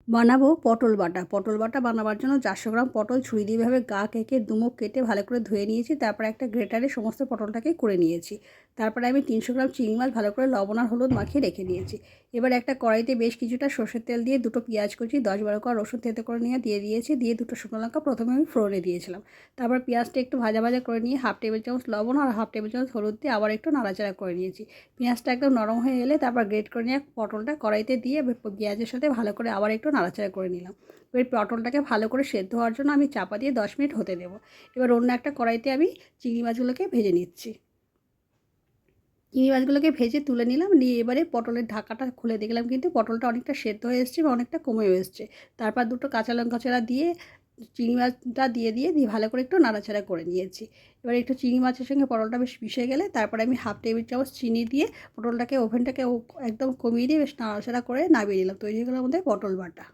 বানাবো পটল বাটা। পটল বাটা বানাবার জন্য 400 গ্রাম পটল ছুরি দিয়ে এভাবে গা কেটে দুমুখ কেটে ভালো করে ধুয়ে নিয়েছি। তারপরে একটা গ্রেটারে সমস্ত পটলটাকে করে নিয়েছি। তারপরে আমি 300 গ্রাম চিংড়ি মাছ ভালো করে লবণ আর হলুদ মাখিয়ে রেখে দিয়েছি। এবার একটা কড়াইতে বেশ কিছুটা সর্ষের তেল দিয়ে দুটো পেঁয়াজ কুচি 10-12 কোয়া রসুন থেঁতো করে নিয়ে দিয়ে দিয়েছি। দিয়ে দুটো শুকনো লঙ্কা প্রথমে আমি ফোড়নে দিয়েছিলাম। তারপর পেঁয়াজটা একটু ভাজা ভাজা করে নিয়ে হাফ টেবিল চামচ লবণ আর হাফ টেবিল চামচ হলুদ দিয়ে আবার একটু নাড়াচাড়া করে নিয়েছি। পেঁয়াজটা একদম নরম হয়ে এলে তারপর গ্রেট করে নিয়ে পটলটা কড়াইতে দিয়ে পেঁয়াজের সাথে ভালো করে আবার একটু নাড়াচাড়া করে নিলাম। এবার পটলটাকে ভালো করে সেদ্ধ হওয়ার জন্য আমি চাপা দিয়ে 10 মিনিট হতে দেবো। এবার অন্য একটা কড়াইতে আমি চিংড়ি মাছগুলোকে ভেজে নিচ্ছি। চিংড়ি মাছগুলোকে ভেজে তুলে নিলাম, নিয়ে এবারে পটলের ঢাকাটা খুলে দেখলাম কিন্তু পটলটা অনেকটা সেদ্ধ হয়ে এসছে বা অনেকটা কমেও এসছে। তারপর দুটো কাঁচা লঙ্কা চেরা দিয়ে চিংড়ি মাছটা দিয়ে ভালো করে একটু নাড়াচাড়া করে নিয়েছি। এবার একটু চিংড়ি মাছের সঙ্গে পটলটা বেশ মিশে গেলে তারপরে আমি হাফ টেবিল চামচ চিনি দিয়ে পটলটাকে ওভেনটাকে একদম কমিয়ে দিয়ে বেশ নাড়াচাড়া করে নামিয়ে নিলাম। তৈরি হয়ে গেল আমাদের পটল বাটা।